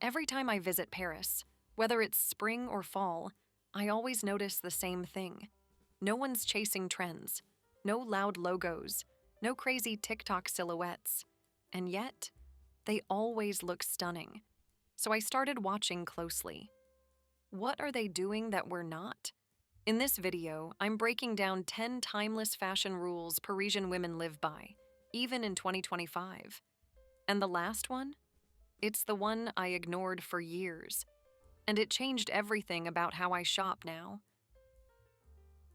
Every time I visit Paris, whether it's spring or fall, I always notice the same thing. No one's chasing trends, no loud logos, no crazy TikTok silhouettes, and yet, they always look stunning. So I started watching closely. What are they doing that we're not? In this video, I'm breaking down 10 timeless fashion rules Parisian women live by, even in 2025. And the last one? It's the one I ignored for years. And it changed everything about how I shop now.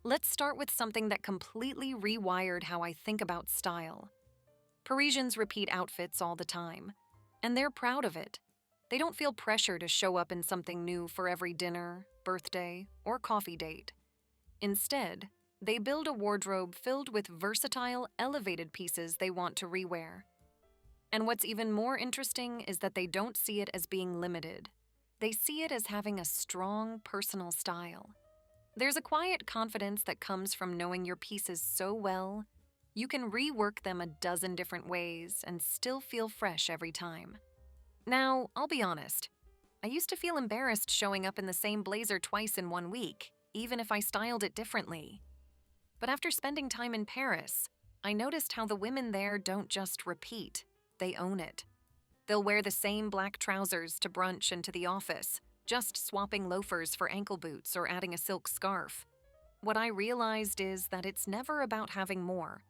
Let's start with something that completely rewired how I think about style. Parisians repeat outfits all the time, and they're proud of it. They don't feel pressure to show up in something new for every dinner, birthday, or coffee date. Instead, they build a wardrobe filled with versatile, elevated pieces they want to rewear. And what's even more interesting is that they don't see it as being limited. They see it as having a strong, personal style. There's a quiet confidence that comes from knowing your pieces so well, you can rework them a dozen different ways and still feel fresh every time. Now, I'll be honest. I used to feel embarrassed showing up in the same blazer twice in 1 week, even if I styled it differently. But after spending time in Paris, I noticed how the women there don't just repeat, they own it. They'll wear the same black trousers to brunch and to the office, just swapping loafers for ankle boots or adding a silk scarf. What I realized is that it's never about having more.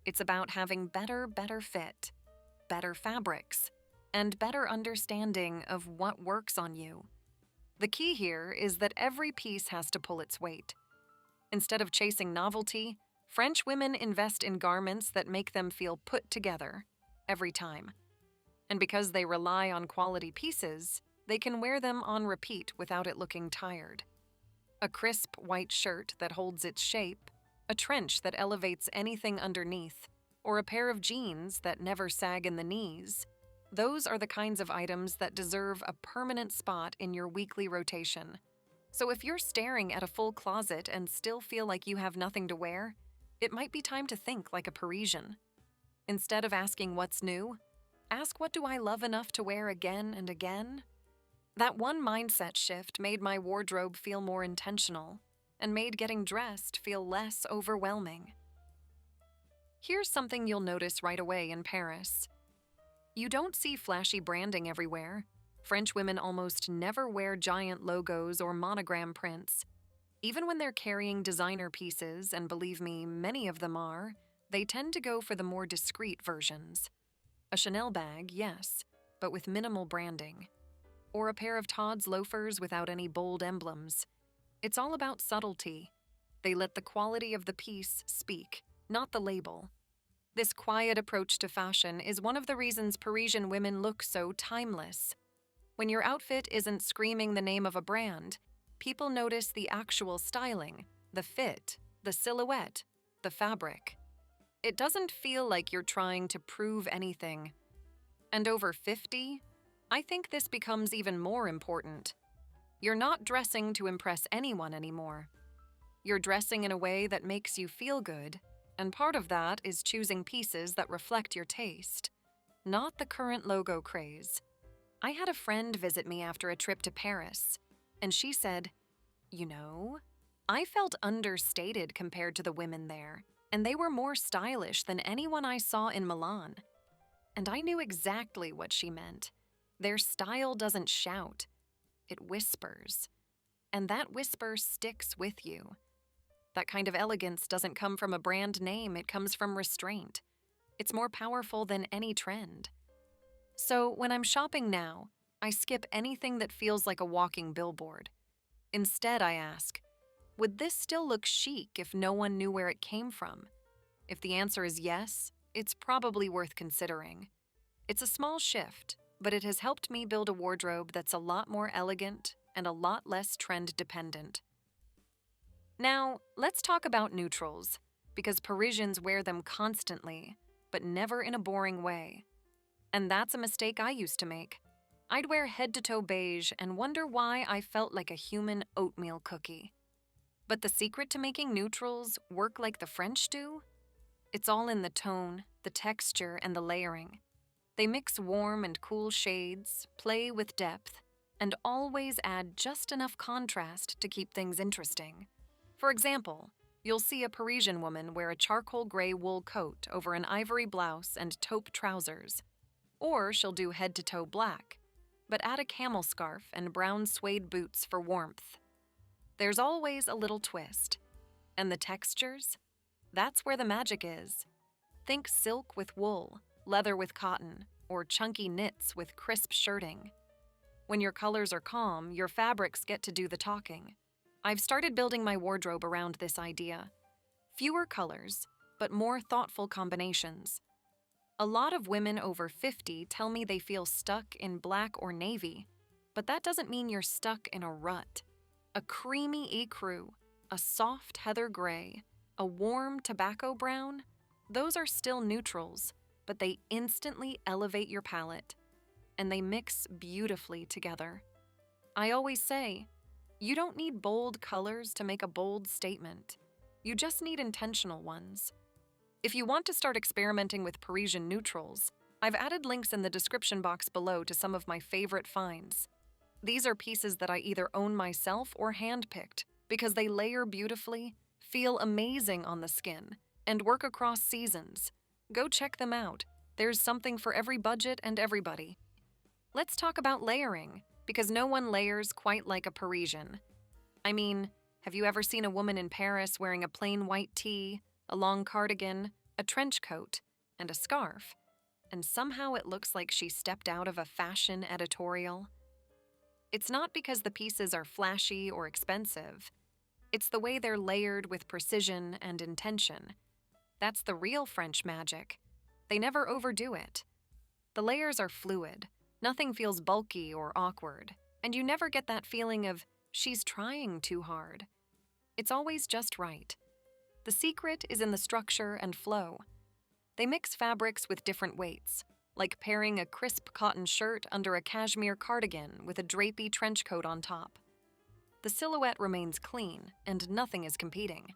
It's about having better fit, better fabrics, and better understanding of what works on you. The key here is that every piece has to pull its weight. Instead of chasing novelty, French women invest in garments that make them feel put together every time. And because they rely on quality pieces, they can wear them on repeat without it looking tired. A crisp white shirt that holds its shape, a trench that elevates anything underneath, or a pair of jeans that never sag in the knees, those are the kinds of items that deserve a permanent spot in your weekly rotation. So if you're staring at a full closet and still feel like you have nothing to wear, it might be time to think like a Parisian. Instead of asking what's new, ask what do I love enough to wear again and again? That one mindset shift made my wardrobe feel more intentional and made getting dressed feel less overwhelming. Here's something you'll notice right away in Paris. You don't see flashy branding everywhere. French women almost never wear giant logos or monogram prints. Even when they're carrying designer pieces, and believe me, many of them are, they tend to go for the more discreet versions. A Chanel bag, yes, but with minimal branding. Or a pair of Todd's loafers without any bold emblems. It's all about subtlety. They let the quality of the piece speak, not the label. This quiet approach to fashion is one of the reasons Parisian women look so timeless. When your outfit isn't screaming the name of a brand, people notice the actual styling, the fit, the silhouette, the fabric. It doesn't feel like you're trying to prove anything. And over 50, I think this becomes even more important. You're not dressing to impress anyone anymore. You're dressing in a way that makes you feel good, and part of that is choosing pieces that reflect your taste, not the current logo craze. I had a friend visit me after a trip to Paris, and she said, I felt understated compared to the women there, and they were more stylish than anyone I saw in Milan. And I knew exactly what she meant. Their style doesn't shout, it whispers. And that whisper sticks with you. That kind of elegance doesn't come from a brand name, it comes from restraint. It's more powerful than any trend. So when I'm shopping now, I skip anything that feels like a walking billboard. Instead, I ask, would this still look chic if no one knew where it came from? If the answer is yes, it's probably worth considering. It's a small shift, but it has helped me build a wardrobe that's a lot more elegant and a lot less trend-dependent. Now, let's talk about neutrals, because Parisians wear them constantly, but never in a boring way. And that's a mistake I used to make. I'd wear head-to-toe beige and wonder why I felt like a human oatmeal cookie. But the secret to making neutrals work like the French do? It's all in the tone, the texture, and the layering. They mix warm and cool shades, play with depth, and always add just enough contrast to keep things interesting. For example, you'll see a Parisian woman wear a charcoal gray wool coat over an ivory blouse and taupe trousers. Or she'll do head-to-toe black, but add a camel scarf and brown suede boots for warmth. There's always a little twist. And the textures? That's where the magic is. Think silk with wool, leather with cotton, or chunky knits with crisp shirting. When your colors are calm, your fabrics get to do the talking. I've started building my wardrobe around this idea. Fewer colors, but more thoughtful combinations. A lot of women over 50 tell me they feel stuck in black or navy, but that doesn't mean you're stuck in a rut. A creamy ecru, a soft heather gray, a warm tobacco brown, those are still neutrals, but they instantly elevate your palette, and they mix beautifully together. I always say, you don't need bold colors to make a bold statement. You just need intentional ones. If you want to start experimenting with Parisian neutrals, I've added links in the description box below to some of my favorite finds. These are pieces that I either own myself or handpicked because they layer beautifully, feel amazing on the skin, and work across seasons. Go check them out. There's something for every budget and everybody. Let's talk about layering, because no one layers quite like a Parisian. I mean, have you ever seen a woman in Paris wearing a plain white tee, a long cardigan, a trench coat, and a scarf, and somehow it looks like she stepped out of a fashion editorial? It's not because the pieces are flashy or expensive. It's the way they're layered with precision and intention. That's the real French magic. They never overdo it. The layers are fluid. Nothing feels bulky or awkward, and you never get that feeling of, she's trying too hard. It's always just right. The secret is in the structure and flow. They mix fabrics with different weights, like pairing a crisp cotton shirt under a cashmere cardigan with a drapey trench coat on top. The silhouette remains clean, and nothing is competing.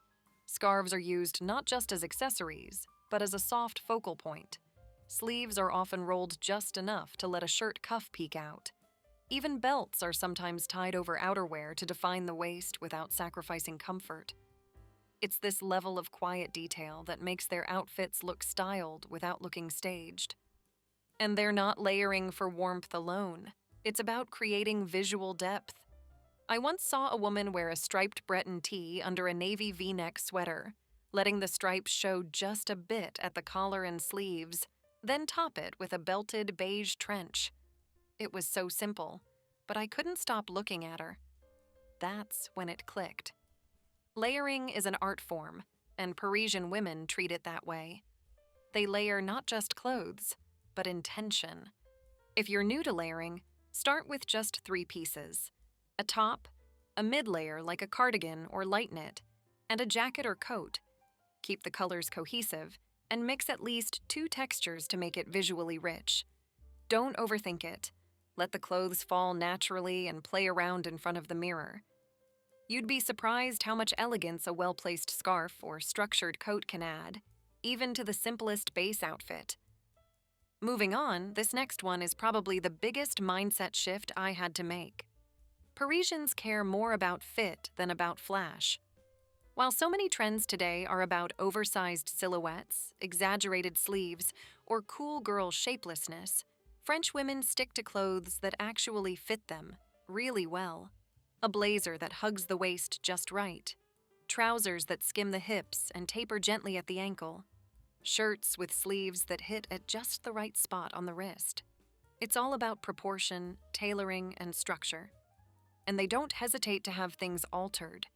Scarves are used not just as accessories, but as a soft focal point. Sleeves are often rolled just enough to let a shirt cuff peek out. Even belts are sometimes tied over outerwear to define the waist without sacrificing comfort. It's this level of quiet detail that makes their outfits look styled without looking staged. And they're not layering for warmth alone. It's about creating visual depth. I once saw a woman wear a striped Breton tee under a navy V-neck sweater, letting the stripes show just a bit at the collar and sleeves, then top it with a belted beige trench. It was so simple, but I couldn't stop looking at her. That's when it clicked. Layering is an art form, and Parisian women treat it that way. They layer not just clothes, but intention. If you're new to layering, start with just 3 pieces: a top, a mid-layer like a cardigan or light knit, and a jacket or coat. Keep the colors cohesive, and mix at least 2 textures to make it visually rich. Don't overthink it. Let the clothes fall naturally and play around in front of the mirror. You'd be surprised how much elegance a well-placed scarf or structured coat can add, even to the simplest base outfit. Moving on, this next one is probably the biggest mindset shift I had to make. Parisians care more about fit than about flash. While so many trends today are about oversized silhouettes, exaggerated sleeves, or cool girl shapelessness, French women stick to clothes that actually fit them really well. A blazer that hugs the waist just right, trousers that skim the hips and taper gently at the ankle, shirts with sleeves that hit at just the right spot on the wrist. It's all about proportion, tailoring, and structure. And they don't hesitate to have things altered.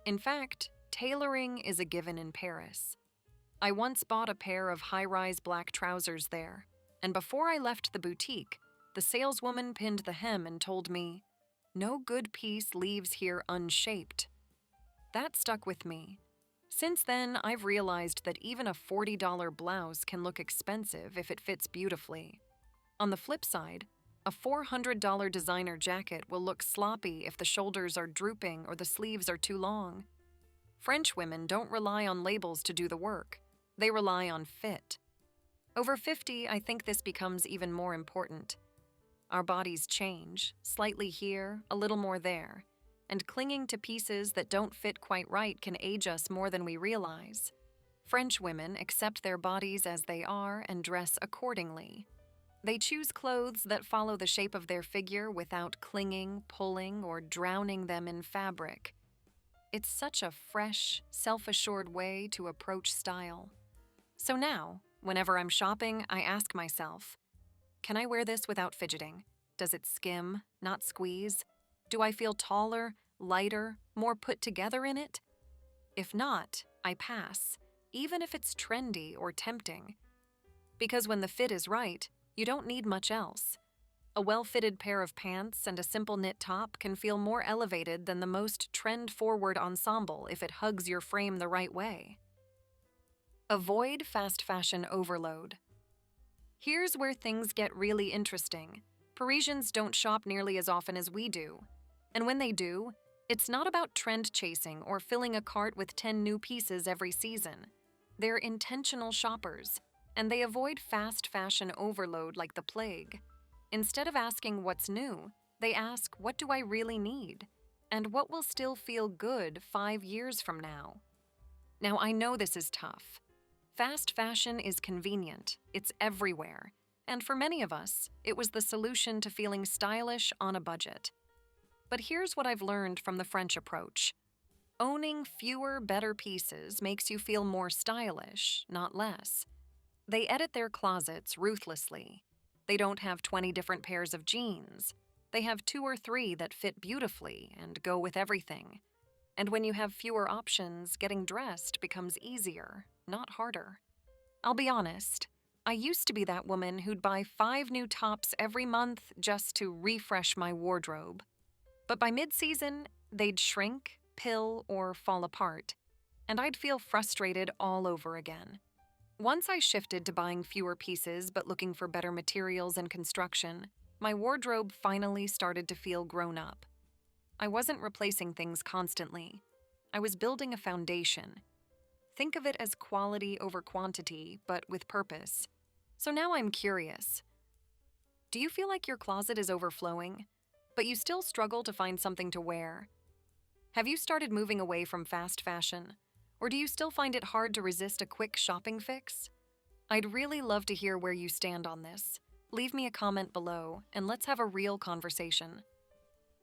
In fact, tailoring is a given in Paris. I once bought a pair of high-rise black trousers there, and before I left the boutique, the saleswoman pinned the hem and told me, "No good piece leaves here unshaped." That stuck with me. Since then, I've realized that even a $40 blouse can look expensive if it fits beautifully. On the flip side, a $400 designer jacket will look sloppy if the shoulders are drooping or the sleeves are too long. French women don't rely on labels to do the work. They rely on fit. Over 50, I think this becomes even more important. Our bodies change, slightly here, a little more there, and clinging to pieces that don't fit quite right can age us more than we realize. French women accept their bodies as they are and dress accordingly. They choose clothes that follow the shape of their figure without clinging, pulling, or drowning them in fabric. It's such a fresh, self-assured way to approach style. So now, whenever I'm shopping, I ask myself, can I wear this without fidgeting? Does it skim, not squeeze? Do I feel taller, lighter, more put together in it? If not, I pass, even if it's trendy or tempting. Because when the fit is right, you don't need much else. A well-fitted pair of pants and a simple knit top can feel more elevated than the most trend-forward ensemble if it hugs your frame the right way. Avoid fast fashion overload. Here's where things get really interesting. Parisians don't shop nearly as often as we do. And when they do, it's not about trend chasing or filling a cart with 10 new pieces every season. They're intentional shoppers, and they avoid fast fashion overload like the plague. Instead of asking what's new, they ask, what do I really need? And what will still feel good 5 years from now? Now, I know this is tough. Fast fashion is convenient, it's everywhere, and for many of us, it was the solution to feeling stylish on a budget. But here's what I've learned from the French approach. Owning fewer, better pieces makes you feel more stylish, not less. They edit their closets ruthlessly. They don't have 20 different pairs of jeans. They have 2 or 3 that fit beautifully and go with everything. And when you have fewer options, getting dressed becomes easier, not harder. I'll be honest, I used to be that woman who'd buy 5 new tops every month just to refresh my wardrobe. But by mid-season, they'd shrink, pill, or fall apart, and I'd feel frustrated all over again. Once I shifted to buying fewer pieces but looking for better materials and construction, my wardrobe finally started to feel grown up. I wasn't replacing things constantly. I was building a foundation. Think of it as quality over quantity, but with purpose. So now I'm curious. Do you feel like your closet is overflowing, but you still struggle to find something to wear? Have you started moving away from fast fashion? Or do you still find it hard to resist a quick shopping fix? I'd really love to hear where you stand on this. Leave me a comment below, and let's have a real conversation.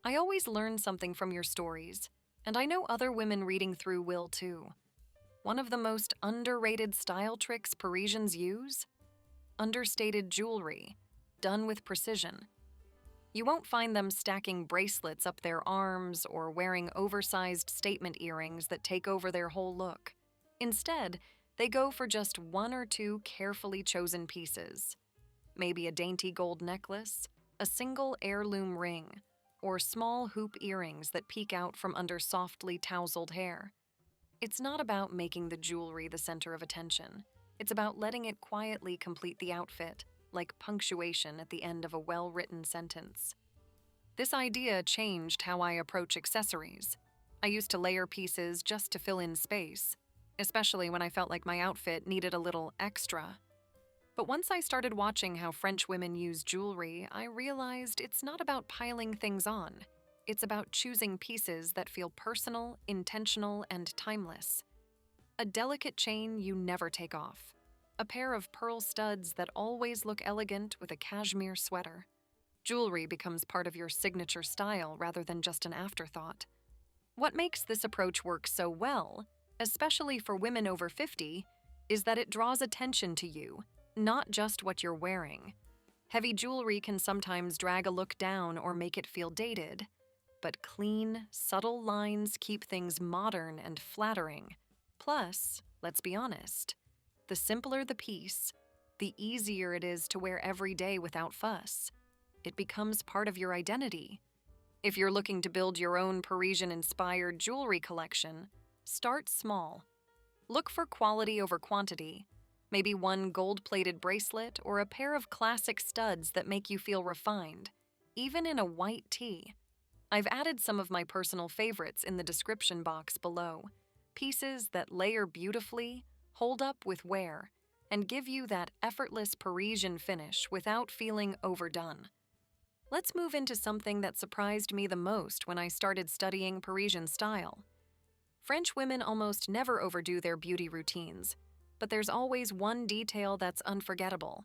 I always learn something from your stories, and I know other women reading through will too. One of the most underrated style tricks Parisians use? Understated jewelry, done with precision. You won't find them stacking bracelets up their arms or wearing oversized statement earrings that take over their whole look. Instead, they go for just 1 or 2 carefully chosen pieces. Maybe a dainty gold necklace, a single heirloom ring, or small hoop earrings that peek out from under softly tousled hair. It's not about making the jewelry the center of attention. It's about letting it quietly complete the outfit, like punctuation at the end of a well-written sentence. This idea changed how I approach accessories. I used to layer pieces just to fill in space, especially when I felt like my outfit needed a little extra. But once I started watching how French women use jewelry, I realized it's not about piling things on. It's about choosing pieces that feel personal, intentional, and timeless. A delicate chain you never take off. A pair of pearl studs that always look elegant with a cashmere sweater. Jewelry becomes part of your signature style rather than just an afterthought. What makes this approach work so well, especially for women over 50, is that it draws attention to you, not just what you're wearing. Heavy jewelry can sometimes drag a look down or make it feel dated, but clean, subtle lines keep things modern and flattering. Plus, let's be honest, the simpler the piece, the easier it is to wear every day without fuss. It becomes part of your identity. If you're looking to build your own Parisian-inspired jewelry collection, start small. Look for quality over quantity. Maybe 1 gold-plated bracelet or a pair of classic studs that make you feel refined, even in a white tee. I've added some of my personal favorites in the description box below. Pieces that layer beautifully, hold up with wear, and give you that effortless Parisian finish without feeling overdone. Let's move into something that surprised me the most when I started studying Parisian style. French women almost never overdo their beauty routines, but there's always one detail that's unforgettable.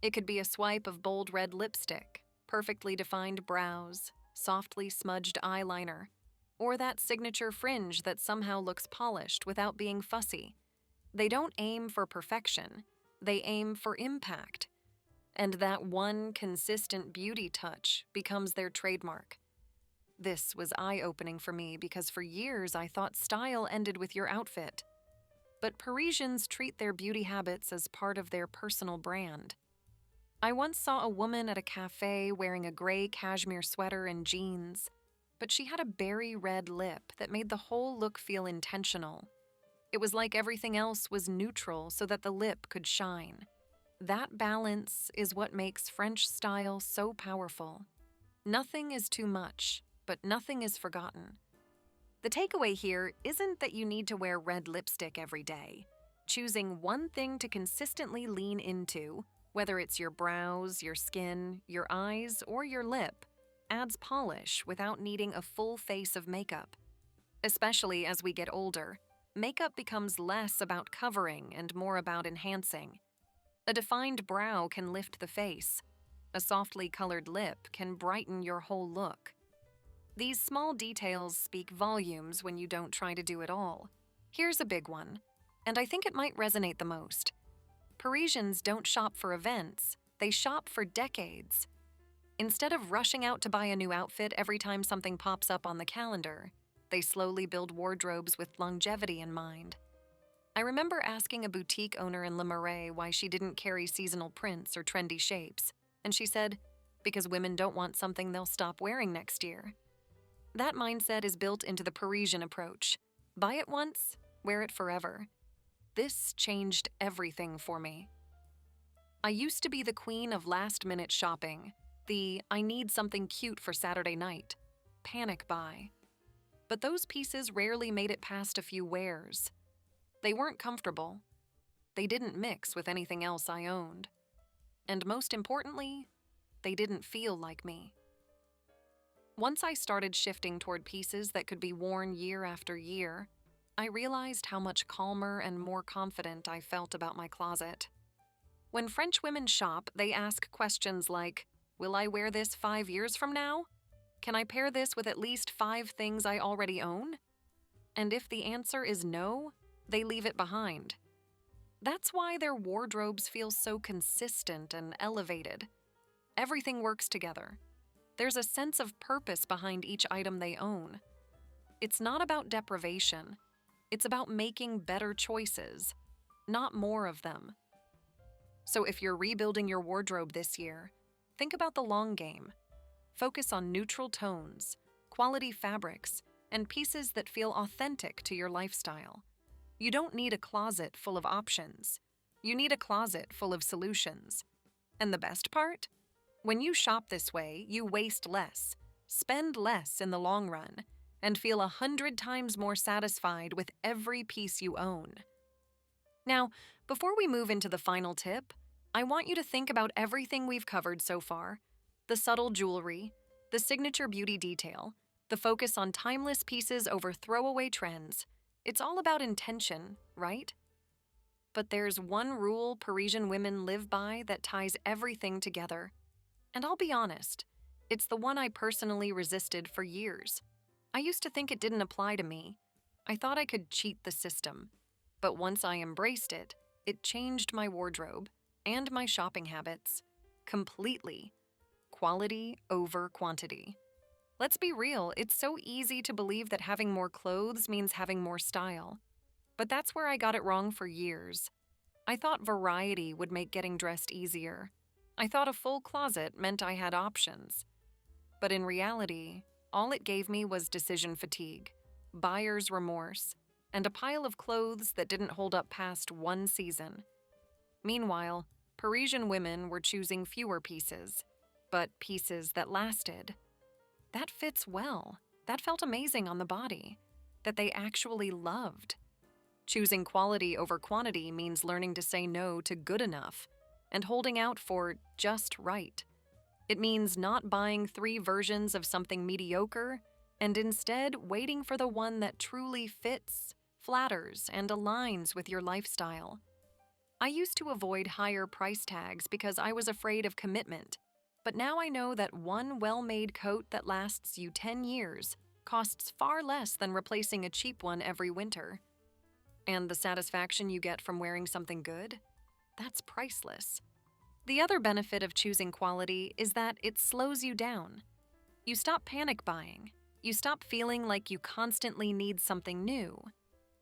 It could be a swipe of bold red lipstick, perfectly defined brows, softly smudged eyeliner, or that signature fringe that somehow looks polished without being fussy. They don't aim for perfection, they aim for impact. And that one consistent beauty touch becomes their trademark. This was eye-opening for me because for years I thought style ended with your outfit. But Parisians treat their beauty habits as part of their personal brand. I once saw a woman at a cafe wearing a gray cashmere sweater and jeans, but she had a berry red lip that made the whole look feel intentional. It was like everything else was neutral so that the lip could shine. That balance is what makes French style so powerful. Nothing is too much, but nothing is forgotten. The takeaway here isn't that you need to wear red lipstick every day. Choosing one thing to consistently lean into, whether it's your brows, your skin, your eyes, or your lip, adds polish without needing a full face of makeup. Especially as we get older, makeup becomes less about covering and more about enhancing. A defined brow can lift the face. A softly colored lip can brighten your whole look. These small details speak volumes when you don't try to do it all. Here's a big one, and I think it might resonate the most. Parisians don't shop for events, they shop for decades. Instead of rushing out to buy a new outfit every time something pops up on the calendar, they slowly build wardrobes with longevity in mind. I remember asking a boutique owner in Le Marais why she didn't carry seasonal prints or trendy shapes, and she said, because women don't want something they'll stop wearing next year. That mindset is built into the Parisian approach. Buy it once, wear it forever. This changed everything for me. I used to be the queen of last-minute shopping, the I need something cute for Saturday night, panic buy. But those pieces rarely made it past a few wears. They weren't comfortable. They didn't mix with anything else I owned. And most importantly, they didn't feel like me. Once I started shifting toward pieces that could be worn year after year, I realized how much calmer and more confident I felt about my closet. When French women shop, they ask questions like, will I wear this 5 years from now? Can I pair this with at least 5 things I already own? And if the answer is no, they leave it behind. That's why their wardrobes feel so consistent and elevated. Everything works together. There's a sense of purpose behind each item they own. It's not about deprivation. It's about making better choices, not more of them. So if you're rebuilding your wardrobe this year, think about the long game. Focus on neutral tones, quality fabrics, and pieces that feel authentic to your lifestyle. You don't need a closet full of options. You need a closet full of solutions. And the best part? When you shop this way, you waste less, spend less in the long run, and feel 100 times more satisfied with every piece you own. Now, before we move into the final tip, I want you to think about everything we've covered so far: the subtle jewelry, the signature beauty detail, the focus on timeless pieces over throwaway trends. It's all about intention, right? But there's one rule Parisian women live by that ties everything together. And I'll be honest, it's the one I personally resisted for years. I used to think it didn't apply to me. I thought I could cheat the system. But once I embraced it, it changed my wardrobe and my shopping habits completely. Quality over quantity. Let's be real, it's so easy to believe that having more clothes means having more style. But that's where I got it wrong for years. I thought variety would make getting dressed easier. I thought a full closet meant I had options. But in reality, all it gave me was decision fatigue, buyer's remorse, and a pile of clothes that didn't hold up past one season. Meanwhile, Parisian women were choosing fewer pieces, but pieces that lasted. That fits well. That felt amazing on the body. That they actually loved. Choosing quality over quantity means learning to say no to good enough and holding out for just right. It means not buying 3 versions of something mediocre and instead waiting for the one that truly fits, flatters, and aligns with your lifestyle. I used to avoid higher price tags because I was afraid of commitment, but now I know that one well-made coat that lasts you 10 years costs far less than replacing a cheap one every winter. And the satisfaction you get from wearing something good? That's priceless. The other benefit of choosing quality is that it slows you down. You stop panic buying. You stop feeling like you constantly need something new.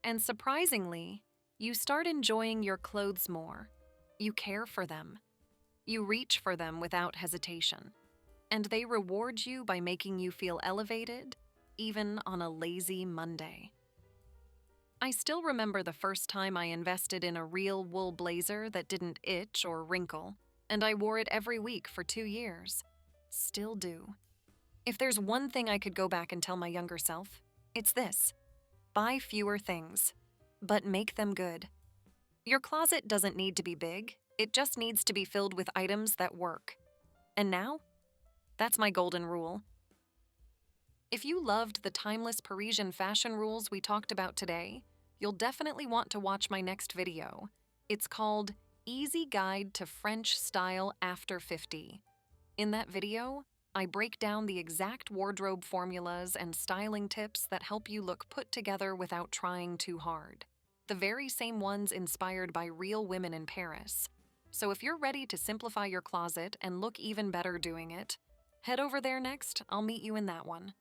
And surprisingly, you start enjoying your clothes more. You care for them. You reach for them without hesitation. And they reward you by making you feel elevated, even on a lazy Monday. I still remember the first time I invested in a real wool blazer that didn't itch or wrinkle, and I wore it every week for 2 years. Still do. If there's one thing I could go back and tell my younger self, it's this: buy fewer things, but make them good. Your closet doesn't need to be big, it just needs to be filled with items that work. And now, that's my golden rule. If you loved the timeless Parisian fashion rules we talked about today, you'll definitely want to watch my next video. It's called Easy Guide to French Style After 50. In that video, I break down the exact wardrobe formulas and styling tips that help you look put together without trying too hard. The very same ones inspired by real women in Paris. So if you're ready to simplify your closet and look even better doing it, head over there next. I'll meet you in that one.